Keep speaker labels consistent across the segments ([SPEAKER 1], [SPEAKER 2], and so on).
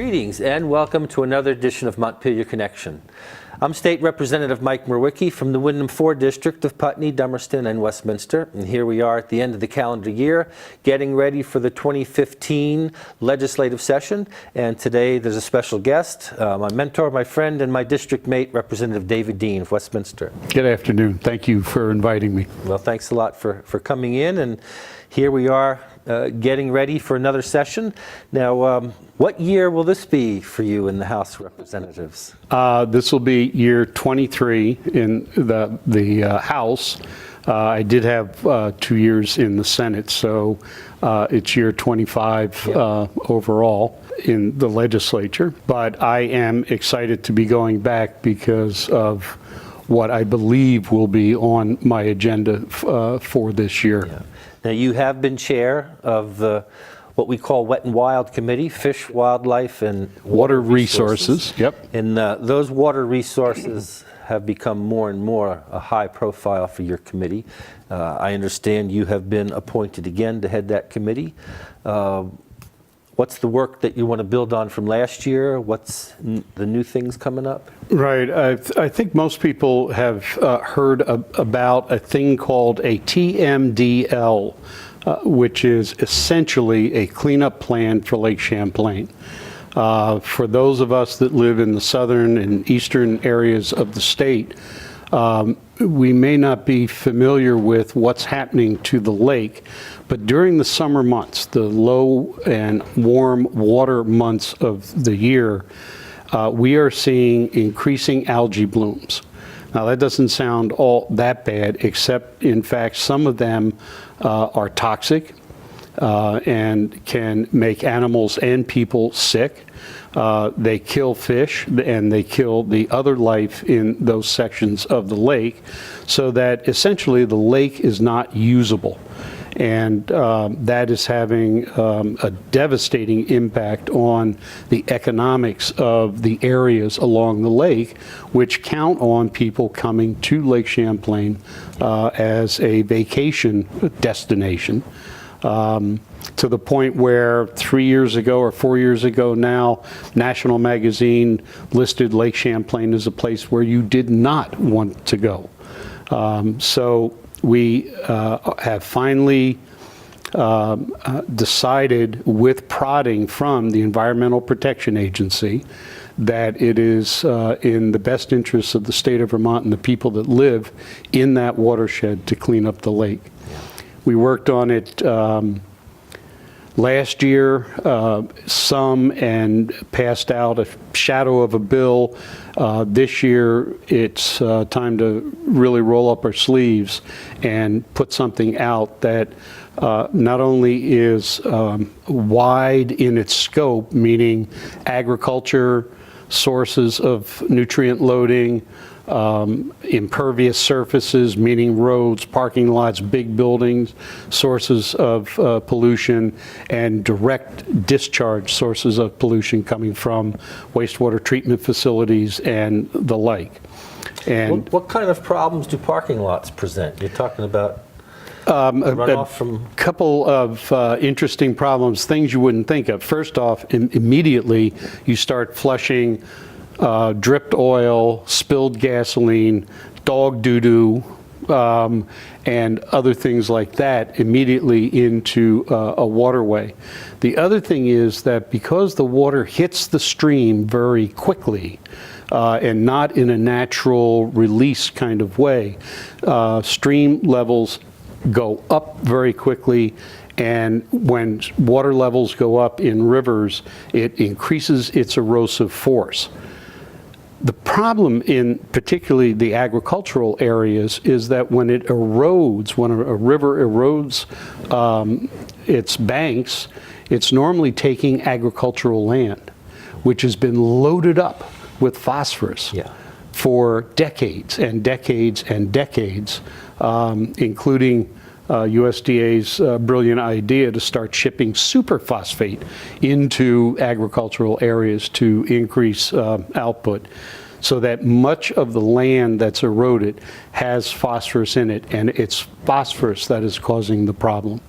[SPEAKER 1] Greetings and welcome to another edition of Montpelier Connection. I'm State Representative Mike Mrowicki from the Windham 4 District of Putney, Dummerston, and Westminster. And here we are at the end of the calendar year, getting ready for the 2015 legislative session. And today there's a special guest, my mentor, my friend, and my district mate, Representative David Deen of Westminster.
[SPEAKER 2] Good afternoon. Thank you for inviting me.
[SPEAKER 1] Well, thanks a lot for coming in. And here we are getting ready for another session. Now, what year will this be for you in the House of Representatives?
[SPEAKER 2] This will be year 23 in the House. I did have 2 years in the Senate, so it's year 25 overall in the legislature. But I am excited to be going back because of what I believe will be on my agenda for this year.
[SPEAKER 1] Yeah. Now, you have been chair of the what we call Wet and Wild Committee, Fish, Wildlife, and Water Resources.
[SPEAKER 2] Yep.
[SPEAKER 1] And those water resources have become more and more a high profile for your committee. I understand you have been appointed again to head that committee. What's the work that you want to build on from last year? What's the new things coming up?
[SPEAKER 2] Right. I think most people have heard about a thing called a TMDL, which is essentially a cleanup plan for Lake Champlain. For those of us that live in the southern and eastern areas of the state, we may not be familiar with what's happening to the lake, but during the summer months, the low and warm water months of the year, we are seeing increasing algae blooms. Now, that doesn't sound all that bad, except, in fact, some of them are toxic and can make animals and people sick. They kill fish and they kill the other life in those sections of the lake, so that essentially the lake is not usable. And that is having a devastating impact on the economics of the areas along the lake, which count on people coming to Lake Champlain as a vacation destination. To the point where 3 years ago or 4 years ago now, National Magazine listed Lake Champlain as a place where you did not want to go. So we have finally decided, with prodding from the Environmental Protection Agency, that it is in the best interests of the state of Vermont and the people that live in that watershed to clean up the lake. We worked on it last year, some, and passed out a shadow of a bill. This year, it's time to really roll up our sleeves and put something out that not only is wide in its scope, meaning agriculture, sources of nutrient loading, impervious surfaces, meaning roads, parking lots, big buildings, sources of pollution, and direct discharge sources of pollution coming from wastewater treatment facilities and the like. And
[SPEAKER 1] what kind of problems do parking lots present? You're talking about runoff from...
[SPEAKER 2] A couple of interesting problems, things you wouldn't think of. First off, immediately you start flushing dripped oil, spilled gasoline, dog doo-doo, and other things like that immediately into a waterway. The other thing is that because the water hits the stream very quickly, and not in a natural release kind of way, stream levels go up very quickly. And when water levels go up in rivers, it increases its erosive force. The problem in particularly the agricultural areas is that when it erodes, when a river erodes its banks, it's normally taking agricultural land, which has been loaded up with phosphorus for decades and decades and decades, including USDA's brilliant idea to start shipping superphosphate into agricultural areas to increase output, so that much of the land that's eroded has phosphorus in it, and it's phosphorus that is causing the problem.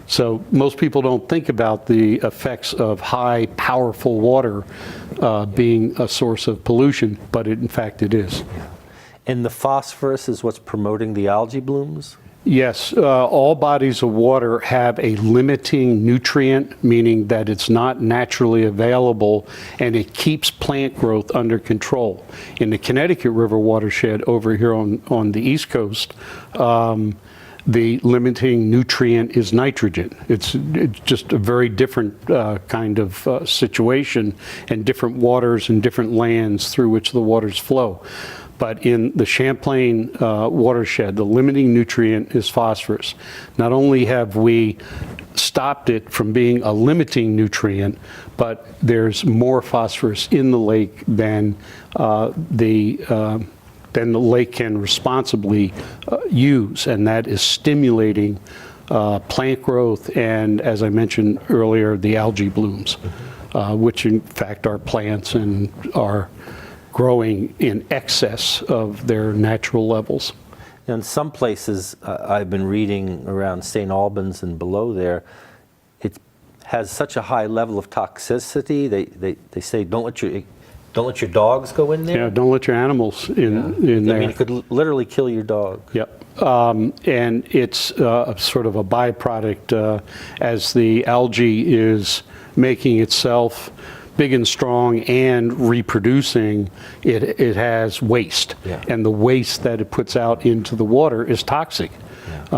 [SPEAKER 2] So most people don't think about the effects of high, powerful water being a source of pollution, but in fact it is.
[SPEAKER 1] And the phosphorus is what's promoting the algae blooms?
[SPEAKER 2] Yes, all bodies of water have a limiting nutrient, meaning that it's not naturally available, and it keeps plant growth under control. In the Connecticut River watershed over here on the East Coast, the limiting nutrient is nitrogen. It's just a very different kind of situation, and different waters and different lands through which the waters flow. But in the Champlain watershed, the limiting nutrient is phosphorus. Not only have we stopped it from being a limiting nutrient, but there's more phosphorus in the lake than the lake can responsibly use, and that is stimulating plant growth and, as I mentioned earlier, the algae blooms, which in fact are plants and are growing in excess of their natural levels.
[SPEAKER 1] In some places, I've been reading around St. Albans and below there, it has such a high level of toxicity. They say don't let your dogs go in there.
[SPEAKER 2] Yeah, don't let your animals in there.
[SPEAKER 1] I mean, it could literally kill your dog.
[SPEAKER 2] Yep. And it's sort of a byproduct as the algae is making itself big and strong and reproducing, it has waste.
[SPEAKER 1] Yeah.
[SPEAKER 2] And the waste that it puts out into the water is toxic.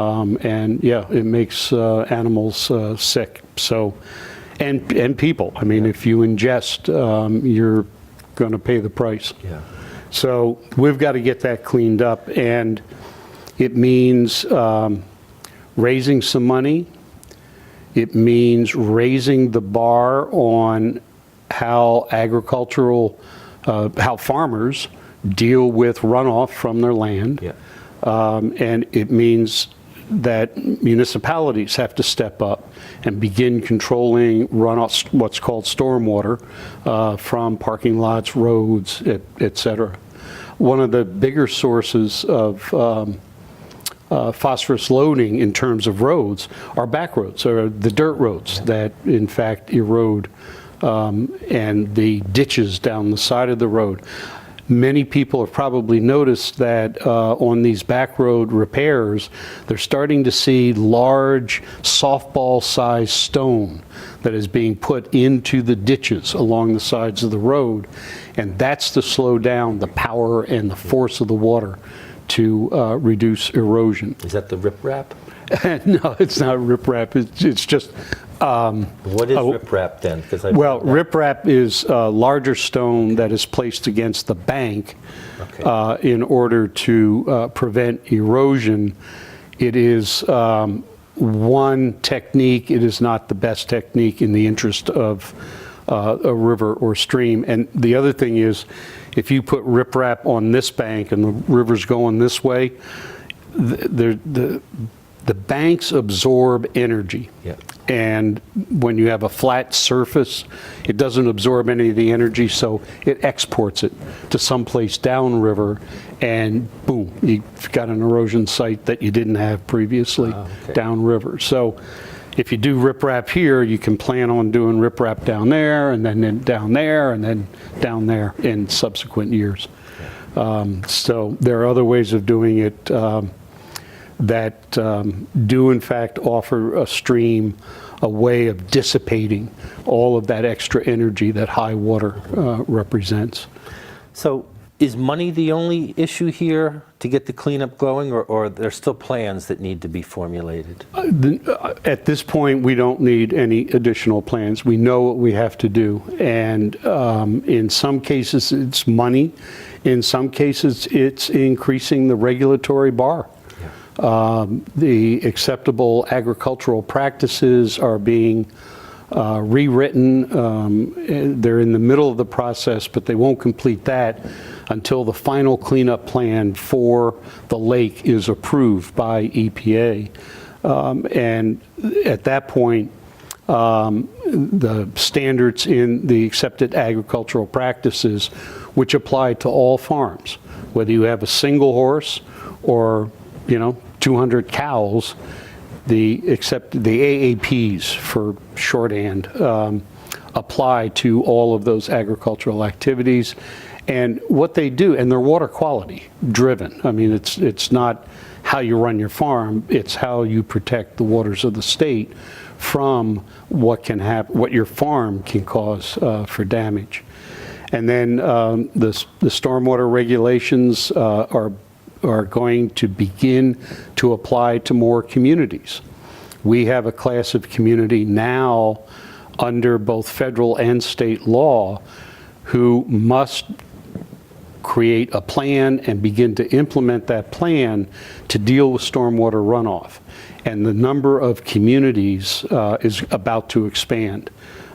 [SPEAKER 2] Yeah. It makes animals sick. So, and people. I mean, if you ingest, you're going to pay the price.
[SPEAKER 1] Yeah.
[SPEAKER 2] So we've got to get that cleaned up, and it means raising some money. It means raising the bar on how how farmers deal with runoff from their land.
[SPEAKER 1] Yeah.
[SPEAKER 2] And it means that municipalities have to step up and begin controlling runoff, what's called stormwater, from parking lots, roads, et cetera. One of the bigger sources of phosphorus loading in terms of roads are back roads, or the dirt roads that in fact erode, and the ditches down the side of the road. Many people have probably noticed that on these back road repairs, they're starting to see large softball-sized stone that is being put into the ditches along the sides of the road, and that's to slow down the power and the force of the water to reduce erosion.
[SPEAKER 1] Is that the riprap?
[SPEAKER 2] No, it's not riprap. It's just.
[SPEAKER 1] What is riprap then?
[SPEAKER 2] Well, riprap is a larger stone that is placed against the bank, okay, in order to prevent erosion. It is one technique. It is not the best technique in the interest of a river or stream. And the other thing is, if you put riprap on this bank and the river's going this way, the banks absorb energy.
[SPEAKER 1] Yeah.
[SPEAKER 2] And when you have a flat surface, it doesn't absorb any of the energy, so it exports it to someplace downriver, and boom, you've got an erosion site that you didn't have previously downriver. So if you do riprap here, you can plan on doing riprap down there, and then down there, and then down there in subsequent years. So there are other ways of doing it that do in fact offer a stream a way of dissipating all of that extra energy that high water represents.
[SPEAKER 1] So is money the only issue here to get the cleanup going, or are there still plans that need to be formulated?
[SPEAKER 2] At this point, we don't need any additional plans. We know what we have to do, and in some cases it's money. In some cases it's increasing the regulatory bar. The acceptable agricultural practices are being rewritten. They're in the middle of the process, but they won't complete that until the final cleanup plan for the lake is approved by EPA. And at that point, the standards in the accepted agricultural practices, which apply to all farms, whether you have a single horse or 200 cows, except the AAPs for shorthand, apply to all of those agricultural activities. And what they do, and they're water quality driven. I mean, it's not how you run your farm, it's how you protect the waters of the state from what can happen, what your farm can cause for damage. And then the stormwater regulations are going to begin to apply to more communities. We have a class of community now under both federal and state law who must create a plan and begin to implement that plan to deal with stormwater runoff. And the number of communities is about to expand.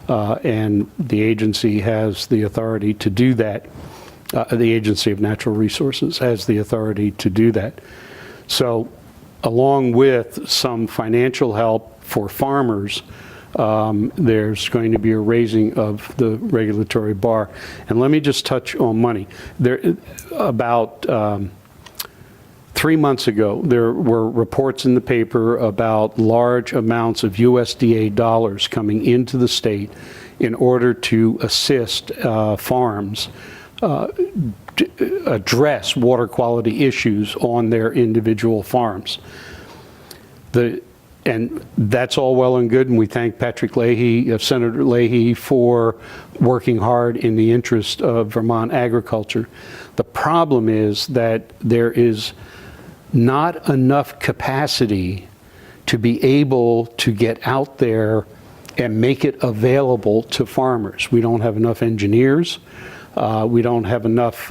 [SPEAKER 2] And the agency has the authority to do that. The Agency of Natural Resources has the authority to do that. So along with some financial help for farmers, there's going to be a raising of the regulatory bar. And let me just touch on money. About 3 months ago, there were reports in the paper about large amounts of USDA dollars coming into the state in order to assist farms address water quality issues on their individual farms. And that's all well and good, and we thank Patrick Leahy, Senator Leahy, for working hard in the interest of Vermont agriculture. The problem is that there is not enough capacity to be able to get out there and make it available to farmers. We don't have enough engineers. We don't have enough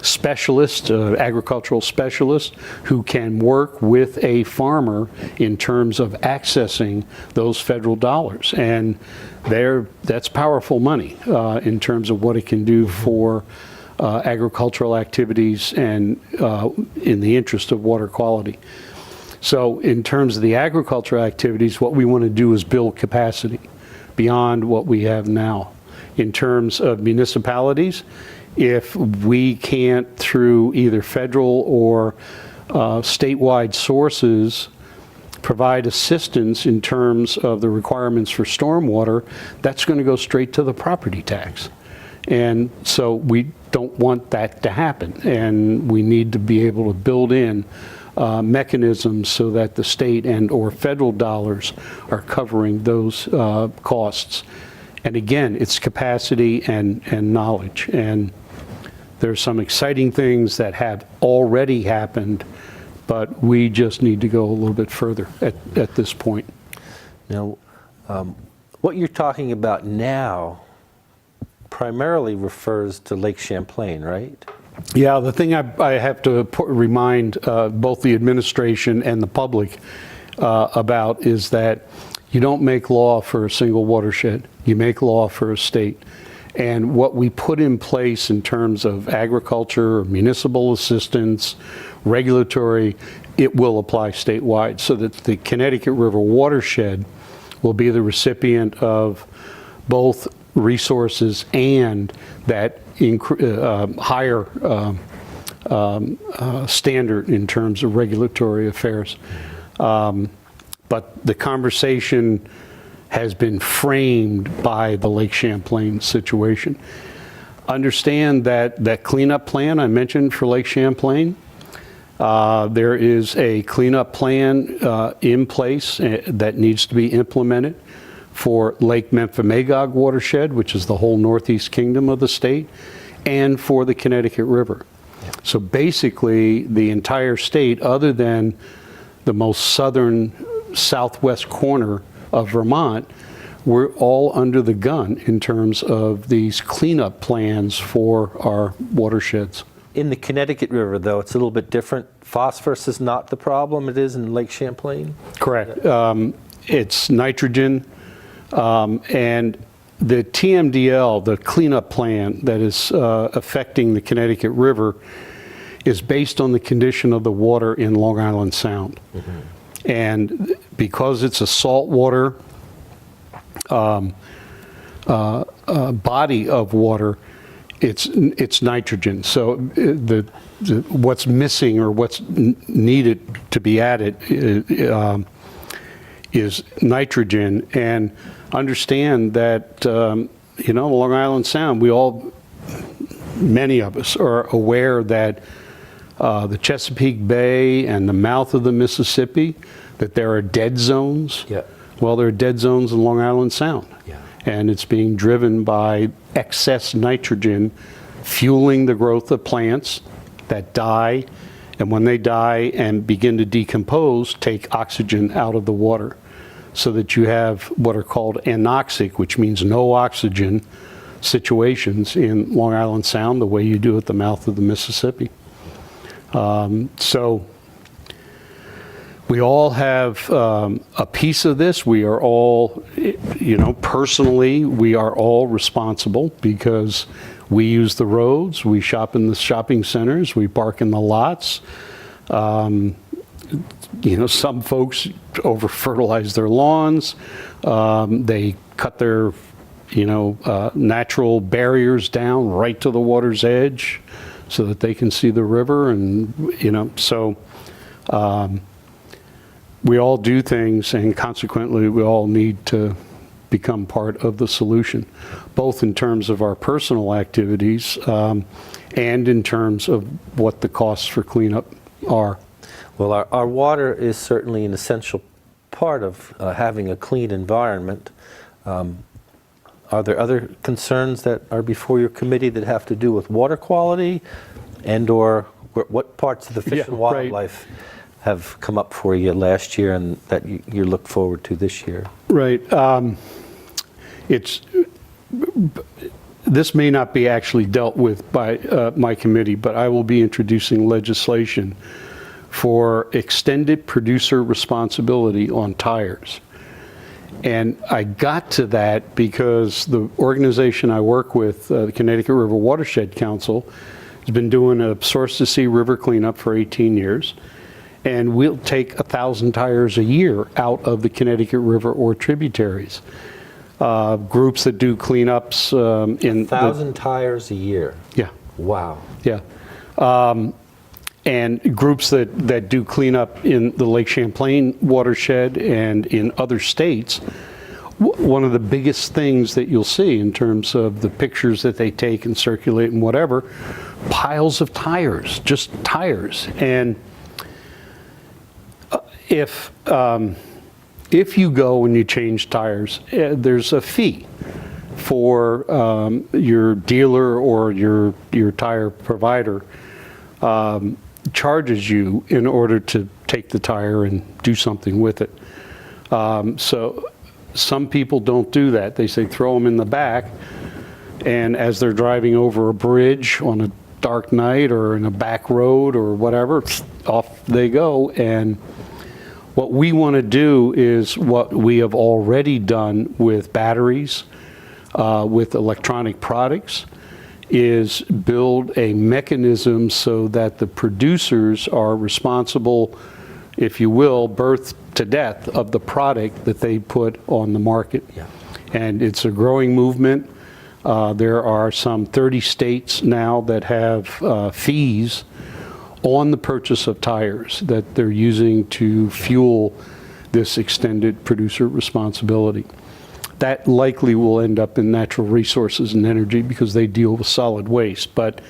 [SPEAKER 2] specialists, agricultural specialists, who can work with a farmer in terms of accessing those federal dollars. And that's powerful money in terms of what it can do for agricultural activities and in the interest of water quality. So in terms of the agricultural activities, what we want to do is build capacity beyond what we have now. In terms of municipalities, if we can't, through either federal or statewide sources, provide assistance in terms of the requirements for stormwater, that's going to go straight to the property tax. And so we don't want that to happen. And we need to be able to build in mechanisms so that the state and or federal dollars are covering those costs. And again, it's capacity and knowledge. And there's some exciting things that have already happened, but we just need to go a little bit further at this point.
[SPEAKER 1] Now, what you're talking about now primarily refers to Lake Champlain, right?
[SPEAKER 2] Yeah, the thing I have to remind both the administration and the public about is that you don't make law for a single watershed. You make law for a state. And what we put in place in terms of agriculture, municipal assistance, regulatory, it will apply statewide, so that the Connecticut River watershed will be the recipient of both resources and that higher standard in terms of regulatory affairs. But the conversation has been framed by the Lake Champlain situation. Understand that that cleanup plan I mentioned for Lake Champlain, there is a cleanup plan in place that needs to be implemented for Lake Memphremagog watershed, which is the whole northeast kingdom of the state, and for the Connecticut River. So basically, the entire state, other than the most southern southwest corner of Vermont, we're all under the gun in terms of these cleanup plans for our watersheds.
[SPEAKER 1] In the Connecticut River, though, it's a little bit different. Phosphorus is not the problem it is in Lake Champlain?
[SPEAKER 2] Correct. It's nitrogen, and the TMDL, the cleanup plan that is affecting the Connecticut River, is based on the condition of the water in Long Island Sound. Mm-hmm. And because it's a saltwater body of water, it's nitrogen. So what's missing or what's needed to be added is nitrogen. And understand that, Long Island Sound, many of us are aware that the Chesapeake Bay and the mouth of the Mississippi, that there are dead zones.
[SPEAKER 1] Yeah.
[SPEAKER 2] Well, there are dead zones in Long Island Sound.
[SPEAKER 1] Yeah.
[SPEAKER 2] And it's being driven by excess nitrogen fueling the growth of plants that die, and when they die and begin to decompose, take oxygen out of the water, so that you have what are called anoxic, which means no oxygen situations in Long Island Sound, the way you do at the mouth of the Mississippi. So we all have a piece of this. We are all, personally, we are all responsible because we use the roads, we shop in the shopping centers, we park in the lots. Some folks over-fertilize their lawns. They cut their, natural barriers down right to the water's edge so that they can see the river. And, we all do things, and consequently, we all need to become part of the solution, both in terms of our personal activities and in terms of what the costs for cleanup are.
[SPEAKER 1] Well, our water is certainly an essential part of having a clean environment. Are there other concerns that are before your committee that have to do with water quality, and/or what parts of the fish and wildlife have come up for you last year and that you look forward to this year?
[SPEAKER 2] Right. This may not be actually dealt with by my committee, but I will be introducing legislation for extended producer responsibility on tires. And I got to that because the organization I work with, the Connecticut River Watershed Council, has been doing a source-to-sea river cleanup for 18 years. And we'll take 1,000 tires a year out of the Connecticut River or tributaries. Groups that do cleanups in
[SPEAKER 1] 1,000 tires a year.
[SPEAKER 2] Yeah.
[SPEAKER 1] Wow.
[SPEAKER 2] Yeah. And groups that do cleanup in the Lake Champlain watershed and in other states. One of the biggest things that you'll see in terms of the pictures that they take and circulate and whatever, piles of tires, just tires. And if you go and you change tires, there's a fee for your dealer or your tire provider charges you in order to take the tire and do something with it. So some people don't do that. They say throw them in the back, and as they're driving over a bridge on a dark night or in a back road or whatever, off they go. And what we want to do is what we have already done with batteries, with electronic products, is build a mechanism so that the producers are responsible, if you will, birth to death of the product that they put on the market.
[SPEAKER 1] Yeah.
[SPEAKER 2] And it's a growing movement. There are some 30 states now that have fees on the purchase of tires that they're using to fuel this extended producer responsibility. That likely will end up in natural resources and energy because they deal with solid waste. But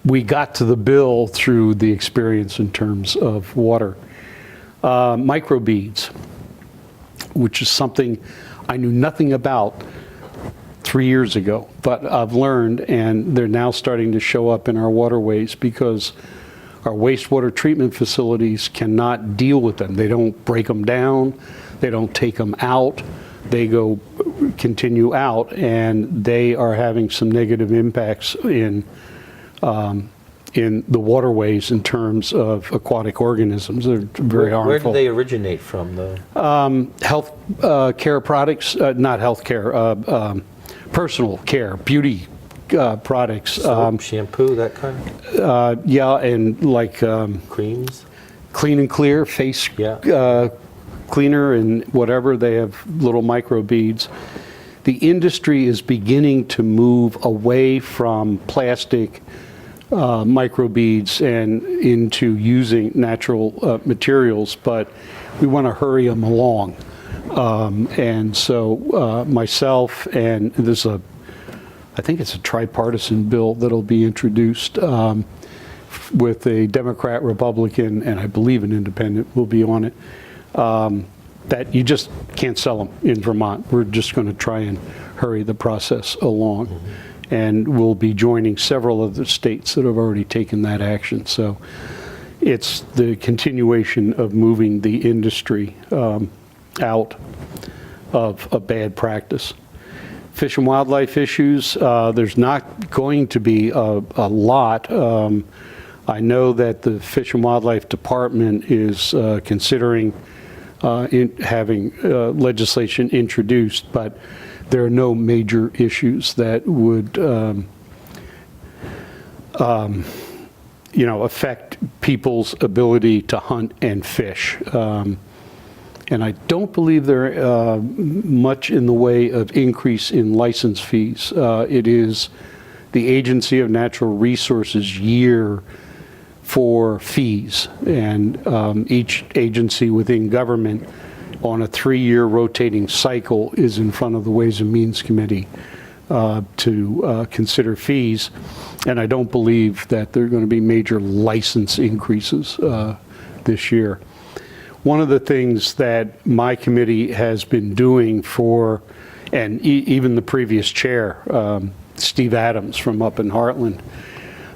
[SPEAKER 2] we got to the bill through the experience in terms of water. Microbeads, which is something I knew nothing about 3 years ago, but I've learned, and they're now starting to show up in our waterways because our wastewater treatment facilities cannot deal with them. They don't break them down, they don't take them out, they continue out, and they are having some negative impacts in the waterways in terms of aquatic organisms. They're very harmful.
[SPEAKER 1] Where do they originate from, though?
[SPEAKER 2] Health care products, not health care, personal care, beauty products.
[SPEAKER 1] Soap, shampoo, that kind of?
[SPEAKER 2] Yeah, and like
[SPEAKER 1] creams?
[SPEAKER 2] Clean and Clear, face cleaner and whatever, they have little microbeads. The industry is beginning to move away from plastic microbeads and into using natural materials, but we want to hurry them along. And so myself, and I think it's a tripartisan bill that'll be introduced with a Democrat, Republican, and I believe an independent will be on it, that you just can't sell them in Vermont. We're just going to try and hurry the process along. Mm-hmm. And we'll be joining several other states that have already taken that action. So it's the continuation of moving the industry out of a bad practice. Fish and wildlife issues, there's not going to be a lot. I know that the Fish and Wildlife Department is considering having legislation introduced, but there are no major issues that would affect people's ability to hunt and fish. And I don't believe there much in the way of increase in license fees. It is the Agency of Natural Resources year for fees, and each agency within government on a 3-year rotating cycle is in front of the Ways and Means Committee to consider fees, and I don't believe that there are going to be major license increases this year. One of the things that my committee has been doing and even the previous chair, Steve Adams from up in Heartland,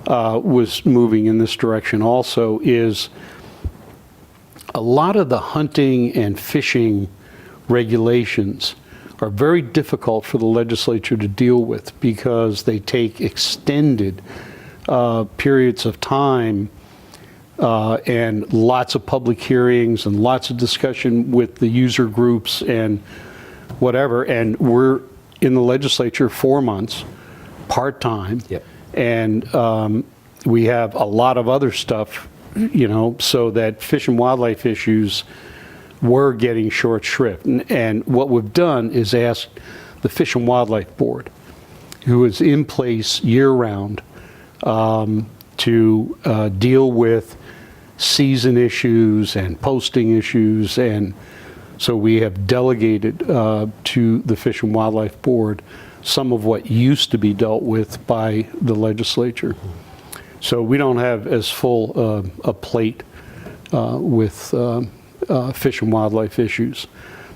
[SPEAKER 2] was moving in this direction also, is a lot of the hunting and fishing regulations are very difficult for the legislature to deal with because they take extended periods of time and lots of public hearings and lots of discussion with the user groups and whatever. And we're in the legislature 4 months, part-time. Yep. And we have a lot of other stuff, so that fish and wildlife issues were getting short shrift. And what we've done is asked the Fish and Wildlife Board, who is in place year-round, to deal with season issues and posting issues. And so we have delegated to the Fish and Wildlife Board some of what used to be dealt with by the legislature. So we don't have as full a plate with fish and wildlife issues.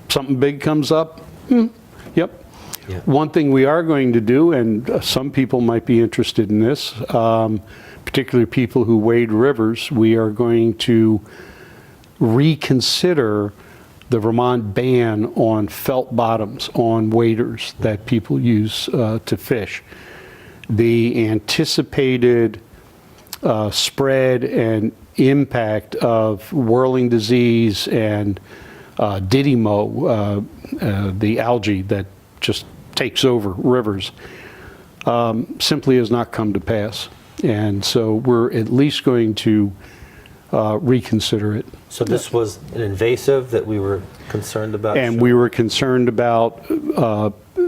[SPEAKER 2] Something big comes up, yep. Yeah. One thing we are going to do, and some people might be interested in this, particularly people who wade rivers, we are going to reconsider the Vermont ban on felt bottoms on waders that people use to fish. The anticipated spread and impact of whirling disease and didymo, the algae that just takes over rivers, simply has not come to pass. And so we're at least going to reconsider it.
[SPEAKER 1] So this was an invasive that we were concerned about?
[SPEAKER 2] And we were concerned about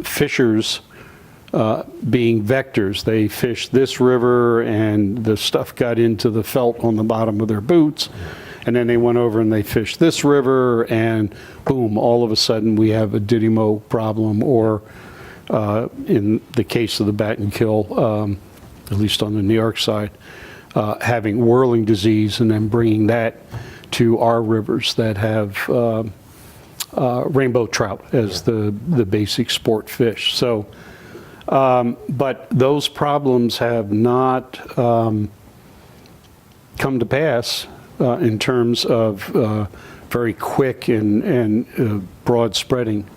[SPEAKER 2] fishers being vectors. They fished this river and the stuff got into the felt on the bottom of their boots. And then they went over and they fished this river and boom, all of a sudden we have a didymo problem, or in the case of the bat and kill, at least on the New York side, having whirling disease and then bringing that to our rivers that have rainbow trout as the basic sport fish. So, but those problems have not come to pass in terms of very quick and broad spreading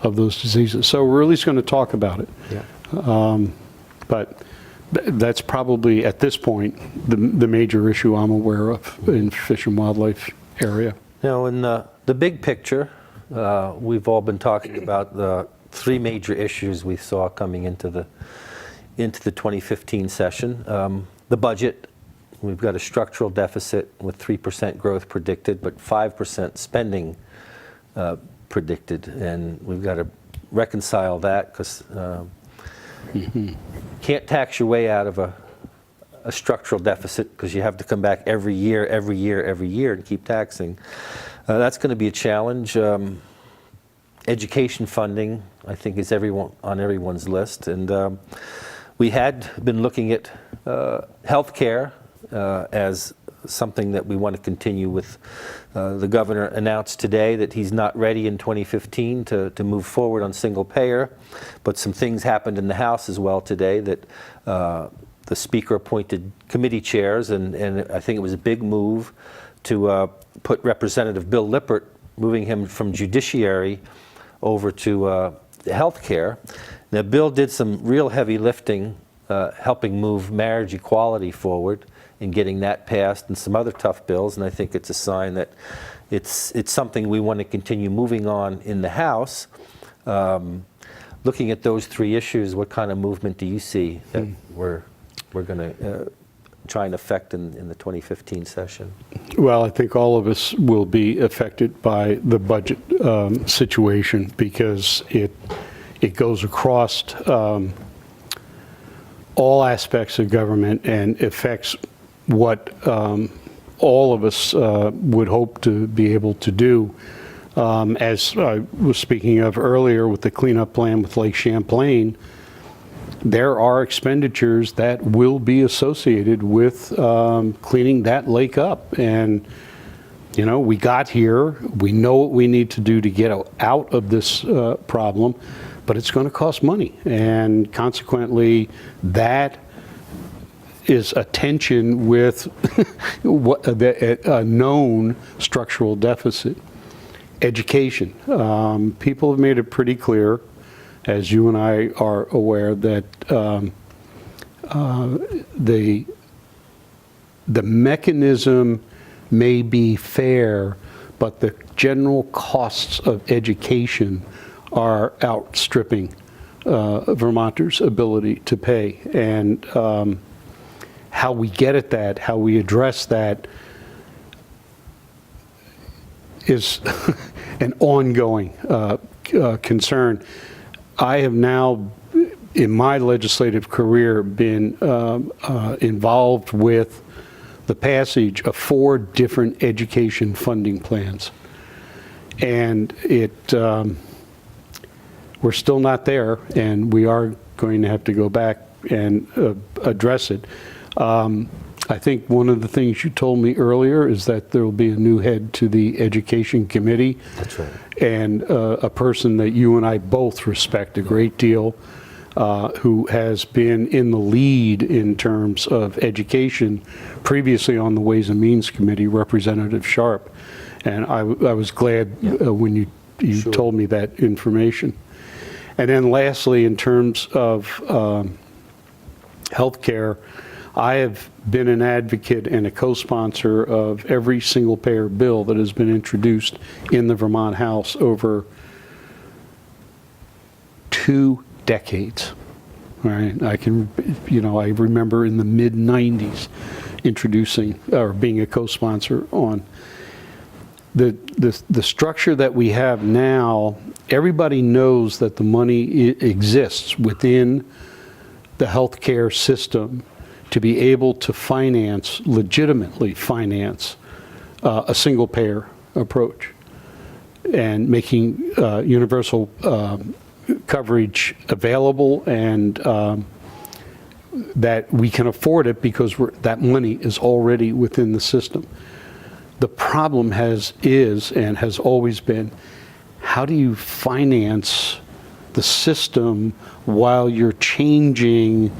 [SPEAKER 2] of those diseases. So we're at least going to talk about it. Yeah. But that's probably, at this point, the major issue I'm aware of in fish and wildlife area.
[SPEAKER 1] Now, in the big picture, we've all been talking about the 3 major issues we saw coming into the 2015 session. The budget, we've got a structural deficit with 3% growth predicted, but 5% spending predicted, and we've got to reconcile that because can't tax your way out of a structural deficit because you have to come back every year and keep taxing. That's going to be a challenge. Education funding, I think, is on everyone's list. And we had been looking at healthcare as something that we want to continue with. The governor announced today that he's not ready in 2015 to move forward on single payer, but some things happened in the House as well today that the Speaker appointed committee chairs, and I think it was a big move to put Representative Bill Lippert, moving him from judiciary over to healthcare. Now, Bill did some real heavy lifting, helping move marriage equality forward and getting that passed, and some other tough bills, and I think it's a sign that it's something we want to continue moving on in the House. Looking at those three issues, what kind of movement do you see that we're going to try and affect in the 2015 session?
[SPEAKER 2] Well, I think all of us will be affected by the budget situation because it goes across all aspects of government and affects what all of us would hope to be able to do. As I was speaking of earlier with the cleanup plan with Lake Champlain, there are expenditures that will be associated with cleaning that lake up. And, you know, we got here, we know what we need to do to get out of this problem, but it's going to cost money. And consequently, that is a tension with a known structural deficit. Education. People have made it pretty clear, as you and I are aware, that the mechanism may be fair, but the general costs of education are outstripping Vermonters' ability to pay. And how we get at that, how we address that, is an ongoing concern. I have now, in my legislative career, been involved with the passage of 4 different education funding plans. And we're still not there, and we are going to have to go back and address it. I think one of the things you told me earlier is that there will be a new head to the Education Committee.
[SPEAKER 1] That's right.
[SPEAKER 2] And a person that you and I both respect a great deal, who has been in the lead in terms of education, previously on the Ways and Means Committee, Representative Sharp. And I was glad when you
[SPEAKER 1] Sure.
[SPEAKER 2] told me that information. And then lastly, in terms of healthcare, I have been an advocate and a co-sponsor of every single payer bill that has been introduced in the Vermont House over 2 decades. All right, I remember in the mid-90s introducing or being a co-sponsor on the structure that we have now. Everybody knows that the money exists within the healthcare system to be able to legitimately finance a single payer approach and making universal coverage available, and that we can afford it because that money is already within the system. The problem is and has always been, how do you finance the system while you're changing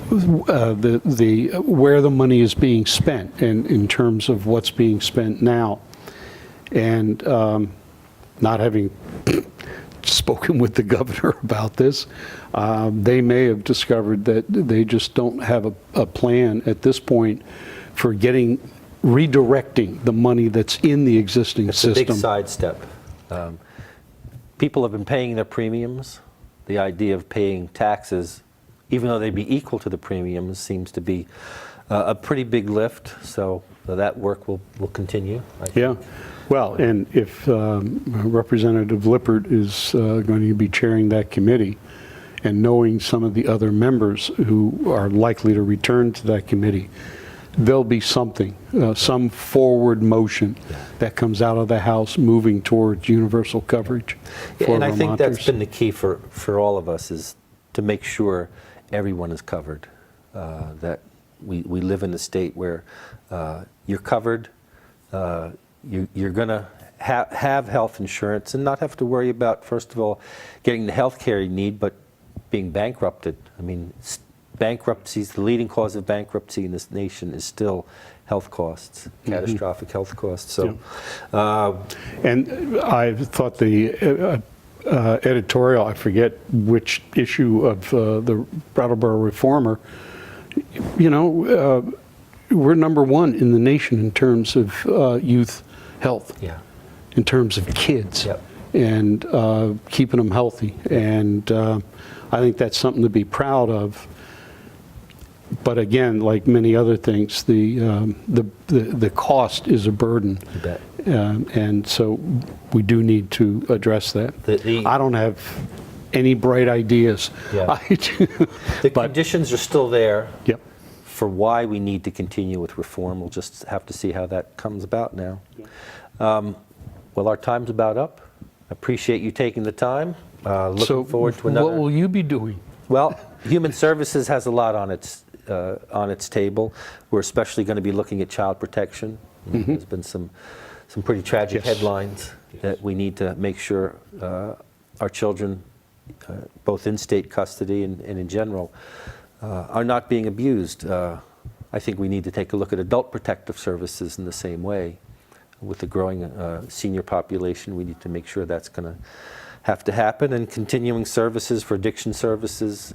[SPEAKER 2] where the money is being spent, and in terms of what's being spent now? And not having spoken with the governor about this, they may have discovered that they just don't have a plan at this point for redirecting the money that's in the existing system.
[SPEAKER 1] It's a big sidestep. People have been paying their premiums. The idea of paying taxes, even though they'd be equal to the premiums, seems to be a pretty big lift. So that work will continue, I think.
[SPEAKER 2] Yeah. Well, and if Representative Lippert is going to be chairing that committee, and knowing some of the other members who are likely to return to that committee, there'll be something, some forward motion that comes out of the House moving towards universal coverage for
[SPEAKER 1] And I think that's
[SPEAKER 2] Vermonters.
[SPEAKER 1] been the key for all of us, is to make sure everyone is covered, that we live in a state where you're covered, you're going to have health insurance and not have to worry about, first of all, getting the health care you need, but being bankrupted. I mean, bankruptcies, the leading cause of bankruptcy in this nation is still health costs, catastrophic health costs. So,
[SPEAKER 2] And I thought the editorial, I forget which issue of the Brattleboro Reformer, you know, we're #1 in the nation in terms of youth health, in terms of kids, and keeping them healthy. And I think that's something to be proud of. But again, like many other things, the cost is a burden.
[SPEAKER 1] you bet.
[SPEAKER 2] And so we do need to address that. I don't have any bright ideas.
[SPEAKER 1] The conditions are still there
[SPEAKER 2] Yep.
[SPEAKER 1] for why we need to continue with reform. We'll just have to see how that comes about now. Well, our time's about up. Appreciate you taking the time. Looking forward to another.
[SPEAKER 2] What will you be doing?
[SPEAKER 1] Well, Human Services has a lot on its table. We're especially going to be looking at child protection. There's been some pretty tragic headlines that we need to make sure our children, both in state custody and in general, are not being abused. I think we need to take a look at adult protective services in the same way. With the growing senior population, we need to make sure that's going to have to happen, and continuing services for addiction services,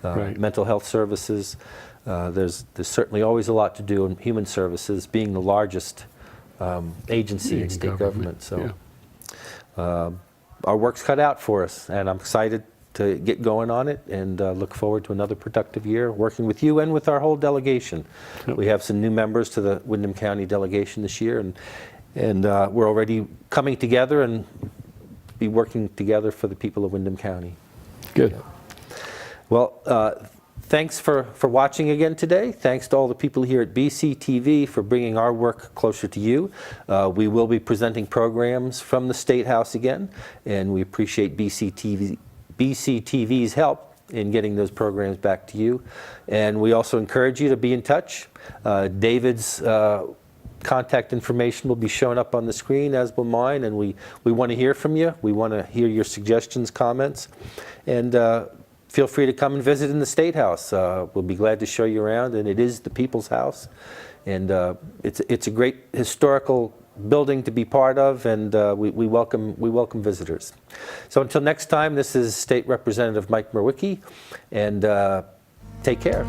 [SPEAKER 1] mental health services. There's certainly always a lot to do in Human Services, being the largest agency in state government. So our work's cut out for us, and I'm excited to get going on it, and look forward to another productive year working with you and with our whole delegation. We have some new members to the Windham County delegation this year, and we're already coming together and be working together for the people of Windham County.
[SPEAKER 2] Good.
[SPEAKER 1] Well, thanks for watching again today. Thanks to all the people here at BCTV for bringing our work closer to you. We will be presenting programs from the State House again, and we appreciate BCTV's help in getting those programs back to you. And we also encourage you to be in touch. David's contact information will be showing up on the screen, as will mine, and we want to hear from you. We want to hear your suggestions, comments, and feel free to come and visit in the State House. We'll be glad to show you around, and it is the people's house, and it's a great historical building to be part of, and we welcome visitors. So until next time, this is State Representative Mike Mrowicki, and take care.